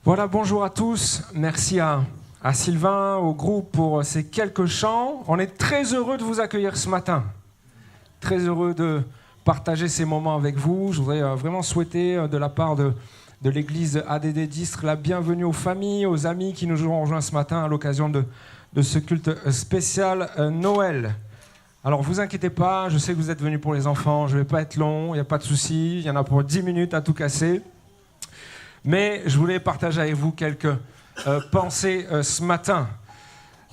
Voilà, bonjour à tous. Merci à Sylvain, au groupe pour ces quelques chants. On est très heureux de vous accueillir ce matin. Très heureux de partager ces moments avec vous. Je voudrais vraiment souhaiter de la part de l'église ADD d'Istres la bienvenue aux familles, aux amis qui nous ont rejoints ce matin à l'occasion de ce culte spécial Noël. Alors, vous inquiétez pas, je sais que vous êtes venus pour les enfants, je ne vais pas être long, il n'y a pas de souci, il y en a pour 10 minutes à tout casser. Mais je voulais partager avec vous quelques pensées ce matin.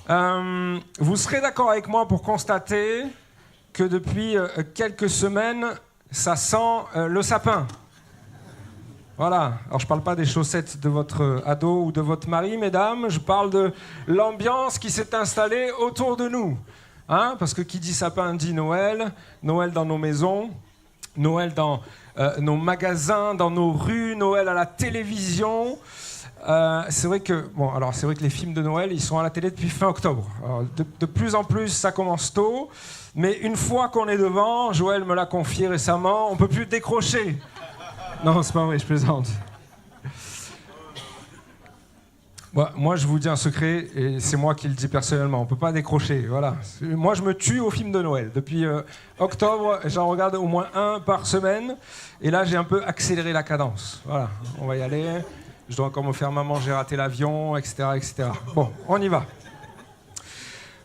Vous serez d'accord avec moi pour constater que depuis quelques semaines, ça sent le sapin. Voilà. Alors, je ne parle pas des chaussettes de votre ado ou de votre mari, mesdames. Je parle de l'ambiance qui s'est installée autour de nous. Hein, parce que qui dit sapin dit Noël. Noël dans nos maisons. Noël dans nos magasins, dans nos rues. Noël à la télévision. C'est vrai que les films de Noël, ils sont à la télé depuis fin octobre. Alors, de plus en plus, ça commence tôt. Mais une fois qu'on est devant, Joël me l'a confié récemment, on ne peut plus décrocher. Non, c'est pas vrai, je plaisante. Bon, moi, je vous dis un secret, et c'est moi qui le dis personnellement, on ne peut pas décrocher, voilà. Moi, je me tue aux films de Noël. Depuis octobre, j'en regarde au moins un par semaine, et là, j'ai un peu accéléré la cadence. Voilà, on va y aller, je dois encore me faire maman, j'ai raté l'avion, etc., etc. Bon, on y va.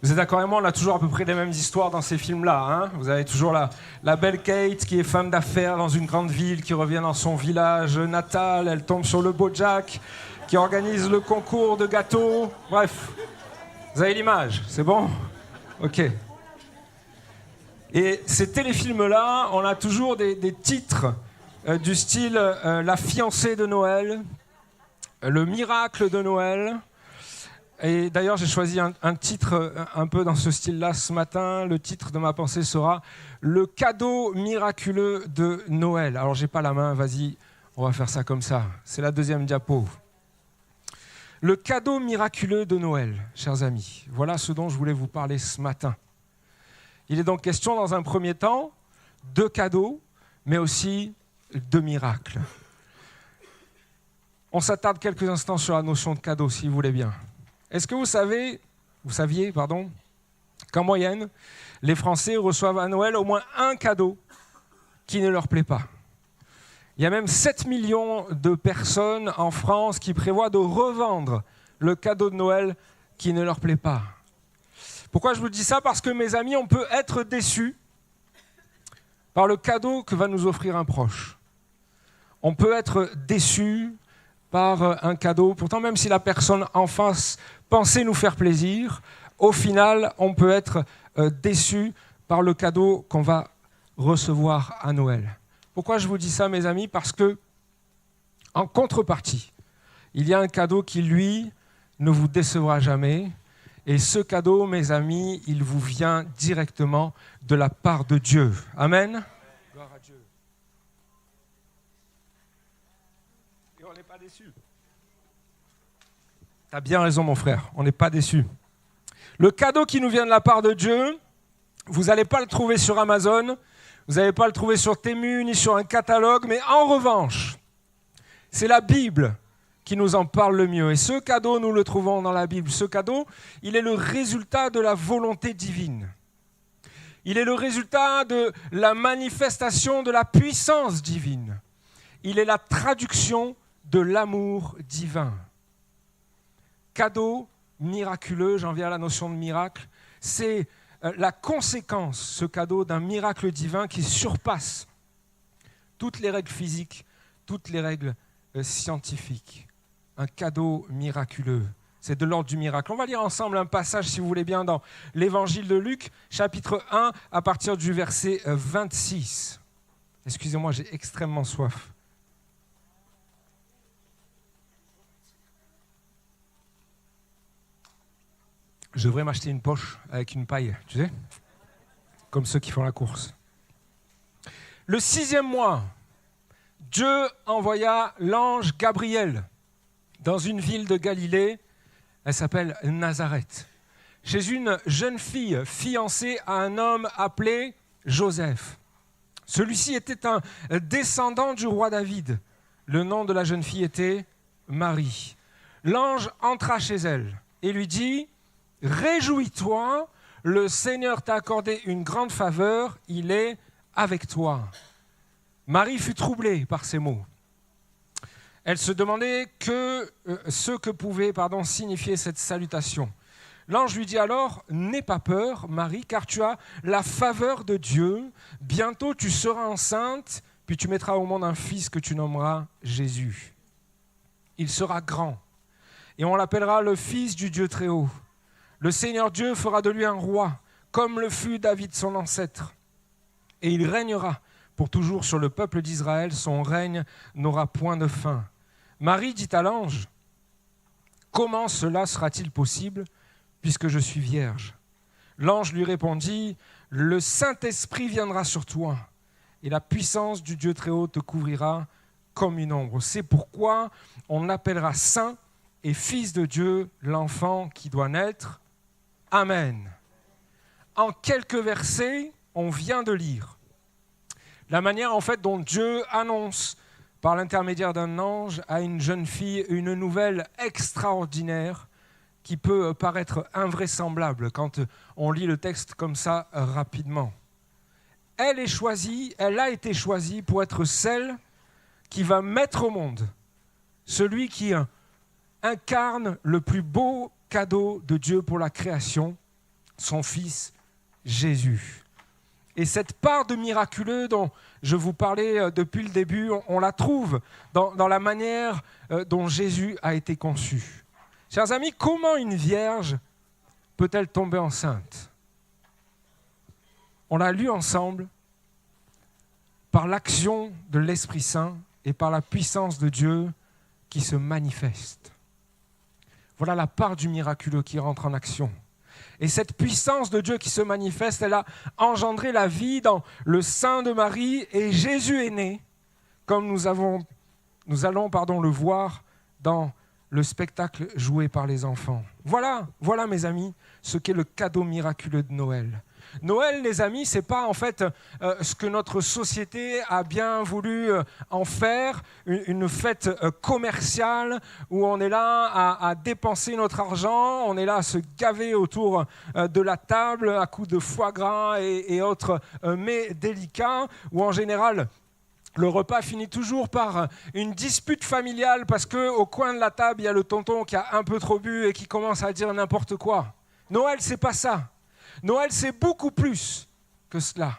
Vous êtes d'accord avec moi, on a toujours à peu près les mêmes histoires dans ces films-là. Hein, vous avez toujours la belle Kate qui est femme d'affaires dans une grande ville, qui revient dans son village natal, elle tombe sur le beau Jack, qui organise le concours de gâteaux. Bref, vous avez l'image, c'est bon ? Ok. Et ces téléfilms-là, on a toujours des titres du style La fiancée de Noël, Le miracle de Noël. Et d'ailleurs, j'ai choisi un titre un peu dans ce style-là ce matin. Le titre de ma pensée sera « Le cadeau miraculeux de Noël ». Alors, j'ai pas la main, vas-y, on va faire ça comme ça. C'est la deuxième diapo. Le cadeau miraculeux de Noël, chers amis. Voilà ce dont je voulais vous parler ce matin. Il est donc question, dans un premier temps, de cadeaux, mais aussi de miracles. On s'attarde quelques instants sur la notion de cadeau, si vous voulez bien. Est-ce que vous saviez, qu'en moyenne, les Français reçoivent à Noël au moins un cadeau qui ne leur plaît pas ? Il y a même 7 millions de personnes en France qui prévoient de revendre le cadeau de Noël qui ne leur plaît pas. Pourquoi je vous dis ça ? Parce que, mes amis, on peut être déçus par le cadeau que va nous offrir un proche. On peut être déçus par un cadeau. Pourtant, même si la personne en face pensait nous faire plaisir, au final, on peut être déçu par le cadeau qu'on va recevoir à Noël. Pourquoi je vous dis ça, mes amis ? Parce que, en contrepartie, il y a un cadeau qui, lui, ne vous décevra jamais. Et ce cadeau, mes amis, il vous vient directement de la part de Dieu. Amen. Gloire à Dieu. Et on n'est pas déçus. Tu as bien raison, mon frère, on n'est pas déçus. Le cadeau qui nous vient de la part de Dieu, vous n'allez pas le trouver sur Amazon, vous n'allez pas le trouver sur Temu, ni sur un catalogue, mais en revanche, c'est la Bible qui nous en parle le mieux. Et ce cadeau, nous le trouvons dans la Bible. Ce cadeau, il est le résultat de la volonté divine. Il est le résultat de la manifestation de la puissance divine. Il est la traduction de l'amour divin. Cadeau miraculeux, j'en viens à la notion de miracle, c'est la conséquence, ce cadeau, d'un miracle divin qui surpasse toutes les règles physiques, toutes les règles scientifiques. Un cadeau miraculeux, c'est de l'ordre du miracle. On va lire ensemble un passage, si vous voulez bien, dans l'évangile de Luc, chapitre 1, à partir du verset 26. Excusez-moi, j'ai extrêmement soif. Je devrais m'acheter une poche avec une paille, tu sais, comme ceux qui font la course. Le 6e mois, Dieu envoya l'ange Gabriel dans une ville de Galilée, elle s'appelle Nazareth, chez une jeune fille fiancée à un homme appelé Joseph. Celui-ci était un descendant du roi David. Le nom de la jeune fille était Marie. L'ange entra chez elle et lui dit « Réjouis-toi, le Seigneur t'a accordé une grande faveur, il est avec toi. » Marie fut troublée par ces mots. Elle se demandait ce que pouvait signifier cette salutation. L'ange lui dit alors « N'aie pas peur, Marie, car tu as la faveur de Dieu. Bientôt tu seras enceinte, puis tu mettras au monde un fils que tu nommeras Jésus. Il sera grand, et on l'appellera le Fils du Dieu Très-Haut. Le Seigneur Dieu fera de lui un roi, comme le fut David son ancêtre. Et il régnera pour toujours sur le peuple d'Israël. Son règne n'aura point de fin. » Marie dit à l'ange « Comment cela sera-t-il possible, puisque je suis vierge ?» L'ange lui répondit « Le Saint-Esprit viendra sur toi, et la puissance du Dieu Très-Haut te couvrira comme une ombre. C'est pourquoi on appellera saint et fils de Dieu l'enfant qui doit naître. Amen. » En quelques versets, on vient de lire la manière dont Dieu annonce par l'intermédiaire d'un ange à une jeune fille une nouvelle extraordinaire qui peut paraître invraisemblable quand on lit le texte comme ça rapidement. Elle a été choisie pour être celle qui va mettre au monde celui qui incarne le plus beau cadeau de Dieu pour la création, son Fils Jésus. Et cette part de miraculeux dont je vous parlais depuis le début, on la trouve dans la manière dont Jésus a été conçu. Chers amis, comment une vierge peut-elle tomber enceinte ? On l'a lu ensemble par l'action de l'Esprit Saint et par la puissance de Dieu qui se manifeste. Voilà la part du miraculeux qui rentre en action. Et cette puissance de Dieu qui se manifeste, elle a engendré la vie dans le sein de Marie et Jésus est né, comme nous allons le voir dans le spectacle joué par les enfants. Voilà mes amis, ce qu'est le cadeau miraculeux de Noël. Noël, les amis, c'est pas ce que notre société a bien voulu en faire, une fête commerciale où on est là à dépenser notre argent, on est là à se gaver autour de la table à coups de foie gras et autres mets délicats, où en général le repas finit toujours par une dispute familiale parce qu'au coin de la table, il y a le tonton qui a un peu trop bu et qui commence à dire n'importe quoi. Noël, c'est pas ça. Noël, c'est beaucoup plus que cela.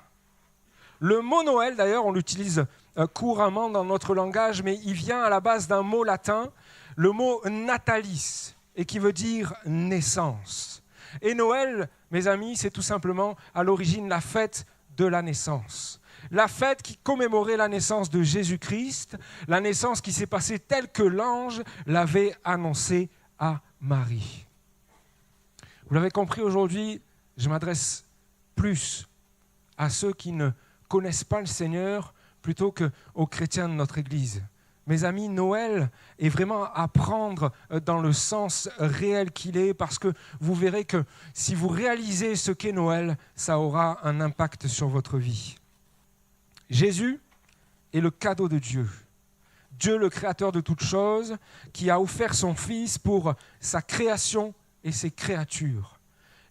Le mot Noël, d'ailleurs, on l'utilise couramment dans notre langage, mais il vient à la base d'un mot latin, le mot natalis, et qui veut dire naissance. Et Noël, mes amis, c'est tout simplement à l'origine la fête de la naissance. La fête qui commémorait la naissance de Jésus-Christ, la naissance qui s'est passée telle que l'ange l'avait annoncée à Marie. Vous l'avez compris, aujourd'hui, je m'adresse plus à ceux qui ne connaissent pas le Seigneur plutôt qu'aux chrétiens de notre Église. Mes amis, Noël est vraiment à prendre dans le sens réel qu'il est, parce que vous verrez que si vous réalisez ce qu'est Noël, ça aura un impact sur votre vie. Jésus est le cadeau de Dieu. Dieu, le créateur de toutes choses, qui a offert son Fils pour sa création et ses créatures.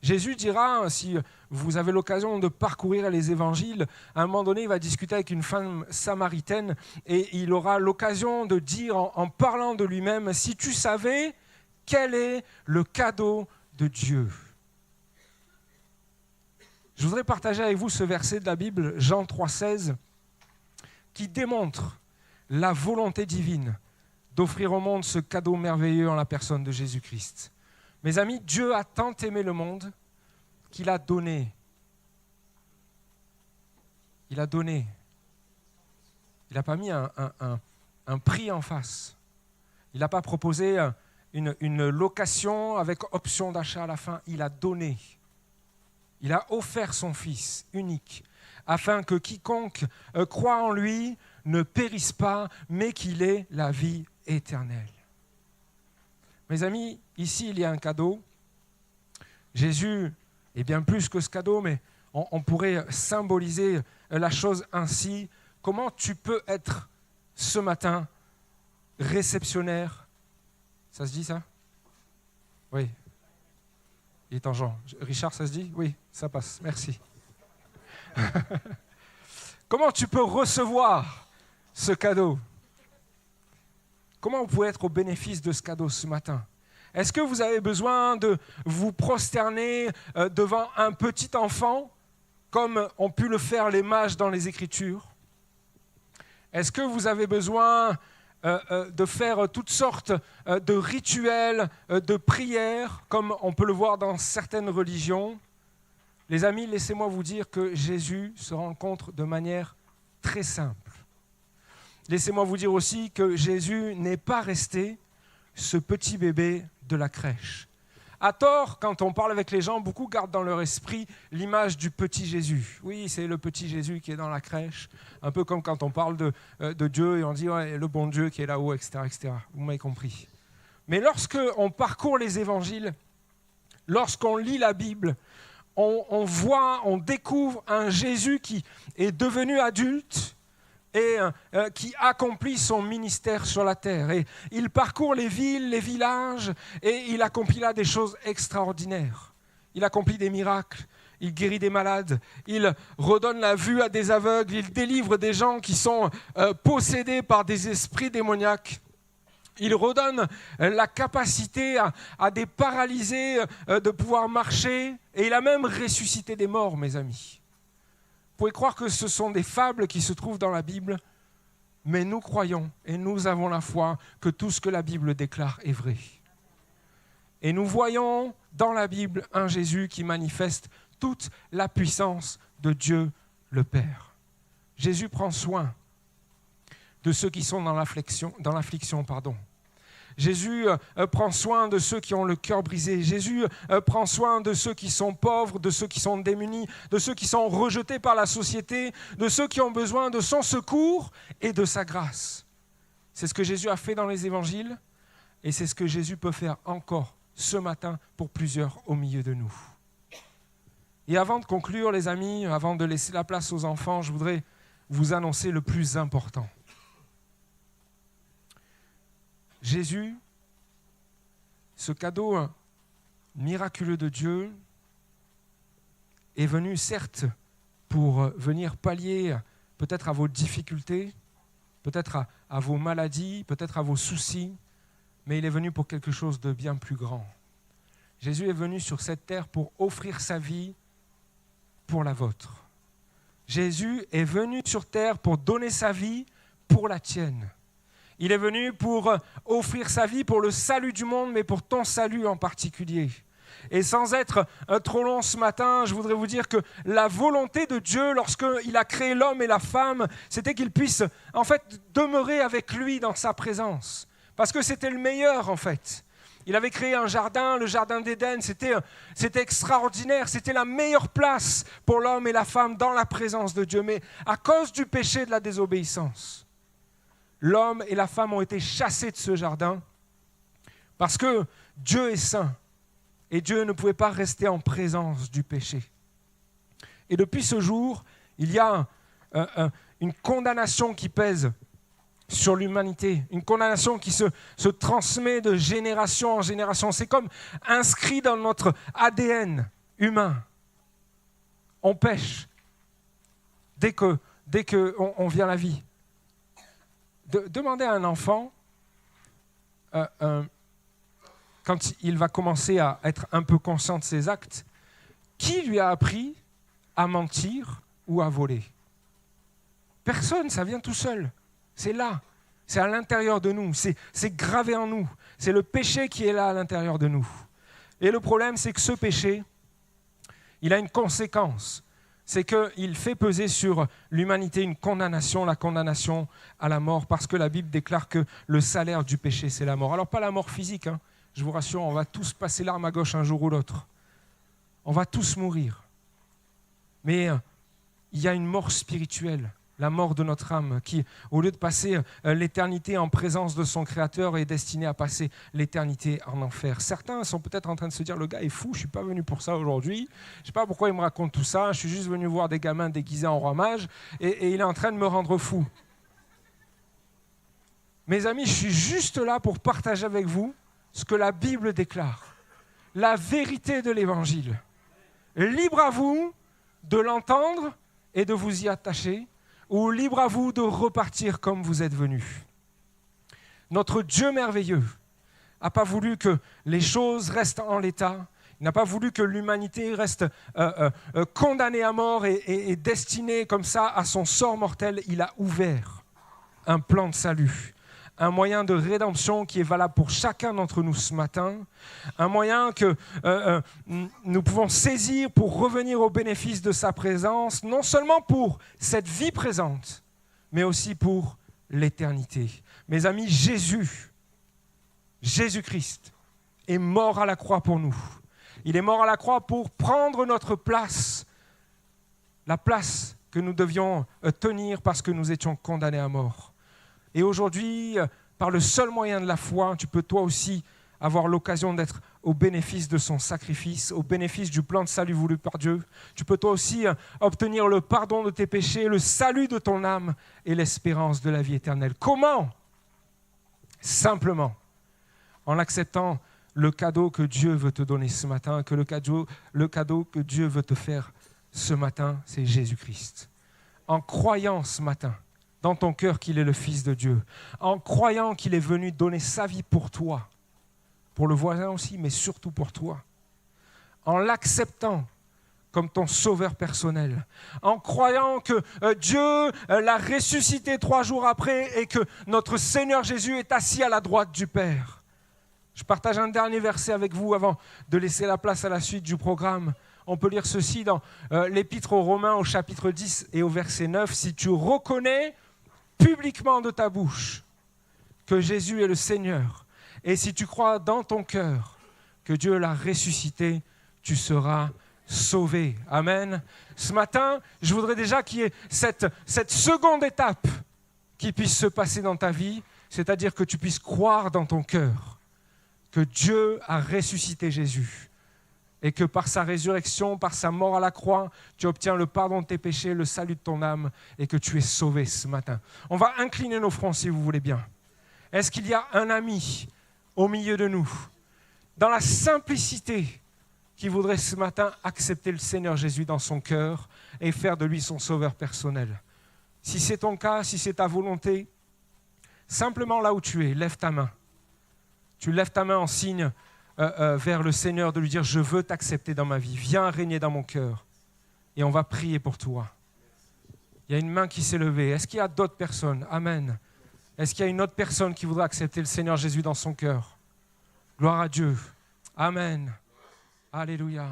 Jésus dira, si vous avez l'occasion de parcourir les évangiles, à un moment donné, il va discuter avec une femme samaritaine et il aura l'occasion de dire, en parlant de lui-même, « Si tu savais quel est le cadeau de Dieu ?» Je voudrais partager avec vous ce verset de la Bible, Jean 3,16, qui démontre la volonté divine d'offrir au monde ce cadeau merveilleux en la personne de Jésus-Christ. Mes amis, Dieu a tant aimé le monde qu'il a donné. Il a donné. Il n'a pas mis un prix en face. Il n'a pas proposé une location avec option d'achat à la fin. Il a donné. Il a offert son Fils unique afin que quiconque croit en lui ne périsse pas, mais qu'il ait la vie éternelle. Mes amis, ici, il y a un cadeau. Jésus est bien plus que ce cadeau, mais on pourrait symboliser la chose ainsi. Comment tu peux être ce matin réceptionnaire Ça se dit ça? Oui. Il est en Jean. Richard, ça se dit? Oui, ça passe. Merci. Comment tu peux recevoir ce cadeau? Comment vous pouvez être au bénéfice de ce cadeau ce matin? Est-ce que vous avez besoin de vous prosterner devant un petit enfant, comme ont pu le faire les mages dans les Écritures? Est-ce que vous avez besoin de faire toutes sortes de rituels, de prières, comme on peut le voir dans certaines religions? Les amis, laissez-moi vous dire que Jésus se rencontre de manière très simple. Laissez-moi vous dire aussi que Jésus n'est pas resté ce petit bébé de la crèche. À tort, quand on parle avec les gens, beaucoup gardent dans leur esprit l'image du petit Jésus. Oui, c'est le petit Jésus qui est dans la crèche, un peu comme quand on parle de Dieu et on dit ouais, le bon Dieu qui est là-haut, etc., etc. Vous m'avez compris. Mais lorsqu'on parcourt les évangiles, lorsqu'on lit la Bible, on voit, on découvre un Jésus qui est devenu adulte et qui accomplit son ministère sur la terre. Et il parcourt les villes, les villages, et il accomplit là des choses extraordinaires. Il accomplit des miracles, il guérit des malades, il redonne la vue à des aveugles, il délivre des gens qui sont possédés par des esprits démoniaques. Il redonne la capacité à des paralysés de pouvoir marcher, et il a même ressuscité des morts, mes amis. Vous pouvez croire que ce sont des fables qui se trouvent dans la Bible, mais nous croyons et nous avons la foi que tout ce que la Bible déclare est vrai. Et nous voyons dans la Bible un Jésus qui manifeste toute la puissance de Dieu le Père. Jésus prend soin de ceux qui sont dans l'affliction. Jésus prend soin de ceux qui ont le cœur brisé. Jésus prend soin de ceux qui sont pauvres, de ceux qui sont démunis, de ceux qui sont rejetés par la société, de ceux qui ont besoin de son secours et de sa grâce. C'est ce que Jésus a fait dans les évangiles et c'est ce que Jésus peut faire encore ce matin pour plusieurs au milieu de nous. Et avant de conclure, les amis, avant de laisser la place aux enfants, je voudrais vous annoncer le plus important. Jésus, ce cadeau miraculeux de Dieu, est venu certes pour venir pallier peut-être à vos difficultés, peut-être à vos maladies, peut-être à vos soucis, mais il est venu pour quelque chose de bien plus grand. Jésus est venu sur cette terre pour offrir sa vie pour la vôtre. Jésus est venu sur terre pour donner sa vie pour la tienne. Il est venu pour offrir sa vie pour le salut du monde, mais pour ton salut en particulier. Et sans être trop long ce matin, je voudrais vous dire que la volonté de Dieu, lorsqu'il a créé l'homme et la femme, c'était qu'ils puissent en fait demeurer avec lui dans sa présence. Parce que c'était le meilleur en fait. Il avait créé un jardin, le jardin d'Éden, c'était extraordinaire, c'était la meilleure place pour l'homme et la femme dans la présence de Dieu. Mais à cause du péché de la désobéissance, l'homme et la femme ont été chassés de ce jardin parce que Dieu est saint et Dieu ne pouvait pas rester en présence du péché. Et depuis ce jour, il y a une condamnation qui pèse sur l'humanité, une condamnation qui se transmet de génération en génération. C'est comme inscrit dans notre ADN humain. On pêche dès qu'on vient à la vie. Demandez à un enfant, quand il va commencer à être un peu conscient de ses actes, qui lui a appris à mentir ou à voler? Personne, ça vient tout seul. C'est là, c'est à l'intérieur de nous, c'est gravé en nous. C'est le péché qui est là à l'intérieur de nous. Et le problème, c'est que ce péché, il a une conséquence. C'est qu'il fait peser sur l'humanité une condamnation, la condamnation à la mort, parce que la Bible déclare que le salaire du péché, c'est la mort. Alors pas la mort physique, hein. Je vous rassure, on va tous passer l'arme à gauche un jour ou l'autre. On va tous mourir. Mais il y a une mort spirituelle, la mort de notre âme, qui, au lieu de passer l'éternité en présence de son Créateur, est destinée à passer l'éternité en enfer. Certains sont peut-être en train de se dire, le gars est fou, je ne suis pas venu pour ça aujourd'hui, je ne sais pas pourquoi il me raconte tout ça, je suis juste venu voir des gamins déguisés en roi mage, et il est en train de me rendre fou. Mes amis, je suis juste là pour partager avec vous ce que la Bible déclare, la vérité de l'Évangile. Libre à vous de l'entendre et de vous y attacher, ou libre à vous de repartir comme vous êtes venus. Notre Dieu merveilleux n'a pas voulu que les choses restent en l'état. Il n'a pas voulu que l'humanité reste condamnée à mort et destinée comme ça à son sort mortel. Il a ouvert un plan de salut, un moyen de rédemption qui est valable pour chacun d'entre nous ce matin, un moyen que nous pouvons saisir pour revenir au bénéfice de sa présence, non seulement pour cette vie présente, mais aussi pour l'éternité. Mes amis, Jésus-Christ est mort à la croix pour nous. Il est mort à la croix pour prendre notre place, la place que nous devions tenir parce que nous étions condamnés à mort. Et aujourd'hui, par le seul moyen de la foi, tu peux toi aussi avoir l'occasion d'être au bénéfice de son sacrifice, au bénéfice du plan de salut voulu par Dieu. Tu peux toi aussi obtenir le pardon de tes péchés, le salut de ton âme et l'espérance de la vie éternelle. Comment ? Simplement en acceptant le cadeau que Dieu veut te donner ce matin, que le cadeau que Dieu veut te faire ce matin, c'est Jésus-Christ. En croyant ce matin dans ton cœur qu'il est le Fils de Dieu, en croyant qu'il est venu donner sa vie pour toi, pour le voisin aussi, mais surtout pour toi, en l'acceptant comme ton sauveur personnel, en croyant que Dieu l'a ressuscité 3 jours après et que notre Seigneur Jésus est assis à la droite du Père. Je partage un dernier verset avec vous avant de laisser la place à la suite du programme. On peut lire ceci dans l'Épître aux Romains au chapitre 10 et au verset 9. « Si tu reconnais publiquement de ta bouche que Jésus est le Seigneur, et si tu crois dans ton cœur que Dieu l'a ressuscité, tu seras sauvé. » Amen. Ce matin, je voudrais déjà qu'il y ait cette seconde étape qui puisse se passer dans ta vie, c'est-à-dire que tu puisses croire dans ton cœur que Dieu a ressuscité Jésus et que par sa résurrection, par sa mort à la croix, tu obtiens le pardon de tes péchés, le salut de ton âme et que tu es sauvé ce matin. On va incliner nos fronts si vous voulez bien. Est-ce qu'il y a un ami au milieu de nous, dans la simplicité, qui voudrait ce matin accepter le Seigneur Jésus dans son cœur et faire de lui son sauveur personnel? Si c'est ton cas, si c'est ta volonté, simplement là où tu es, lève ta main. Tu lèves ta main en signe vers le Seigneur de lui dire « Je veux t'accepter dans ma vie, viens régner dans mon cœur. » Et on va prier pour toi. Il y a une main qui s'est levée. Est-ce qu'il y a d'autres personnes? Amen. Est-ce qu'il y a une autre personne qui voudrait accepter le Seigneur Jésus dans son cœur? Gloire à Dieu. Amen. Alléluia.